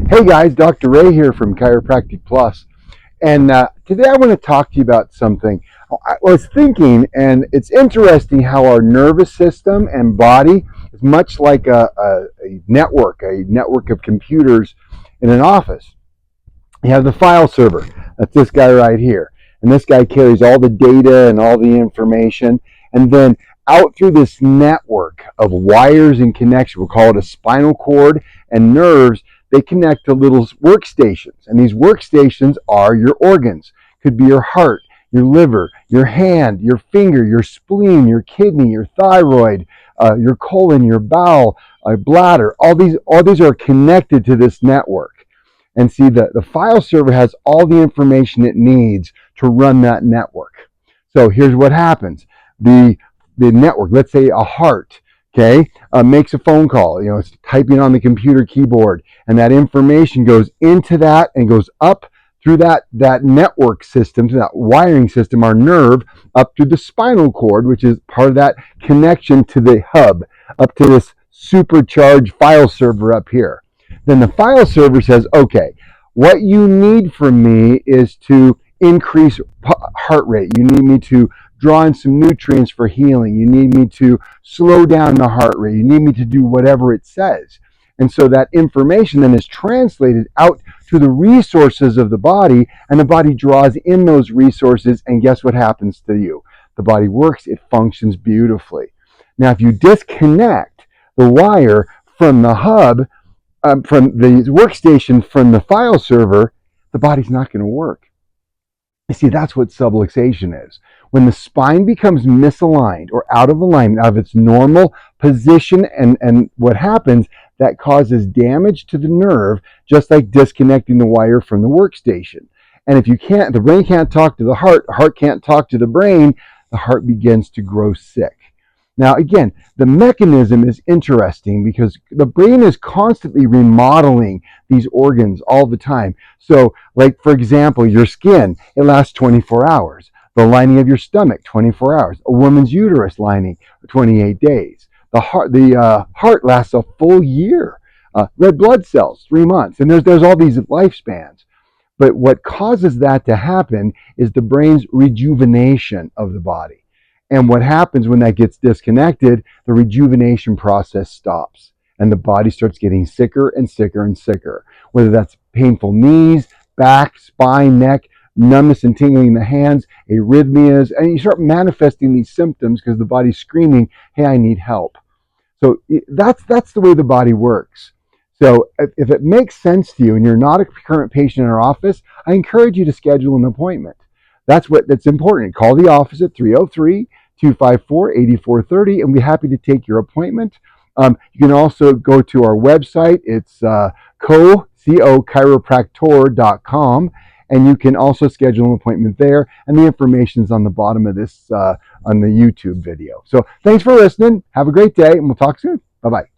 Hey guys, Dr. Ray here from Chiropractic Plus, and today I want to talk to you about something. I was thinking, and it's interesting how our nervous system and body is much like a network of computers in an office. You have the file server, that's this guy right here, and this guy carries all the data and all the information, and then out through this network of wires and connection, we'll call it a spinal cord and nerves, they connect to little workstations. And these workstations are your organs. Could be your heart, your liver, your hand, your finger, your spleen, your kidney, your thyroid, your colon, your bowel, bladder. All these are connected to this network. And see, the file server has all the information it needs to run that network. So here's what happens. The network, let's say a heart, okay, makes a phone call. It's typing on the computer keyboard, and that information goes into that and goes up through that network system, to that wiring system, our nerve, up to the spinal cord, which is part of that connection to the hub, up to this supercharged file server up here. Then the file server says, okay, what you need from me is to increase heart rate. You need me to draw in some nutrients for healing. You need me to slow down the heart rate. You need me to do whatever it says. And so that information then is translated out to the resources of the body, and the body draws in those resources, and guess what happens to you? The body works, it functions beautifully. Now, if you disconnect the wire from the hub, from the workstation, from the file server, the body's not going to work. You see, that's what subluxation is. When the spine becomes misaligned or out of alignment, out of its normal position, and what happens, that causes damage to the nerve, just like disconnecting the wire from the workstation. And if the brain can't talk to the heart can't talk to the brain, the heart begins to grow sick. Now, again, the mechanism is interesting because the brain is constantly remodeling these organs all the time. So, like, for example, your skin, it lasts 24 hours. The lining of your stomach, 24 hours. A woman's uterus lining, 28 days. The heart lasts a full year. Red blood cells, 3 months. And there's all these lifespans. But what causes that to happen is the brain's rejuvenation of the body. And what happens when that gets disconnected, the rejuvenation process stops, and the body starts getting sicker and sicker and sicker. Whether that's painful knees, back, spine, neck, numbness and tingling in the hands, arrhythmias, and you start manifesting these symptoms because the body's screaming, hey, I need help. So that's the way the body works. So if it makes sense to you and you're not a current patient in our office, I encourage you to schedule an appointment. That's important. Call the office at 303-254-8430, and we'll be happy to take your appointment. You can also go to our website. It's chiropractor.com, and you can also schedule an appointment there, and the information is on the bottom of this on the YouTube video. So thanks for listening. Have a great day, and we'll talk soon. Bye-bye.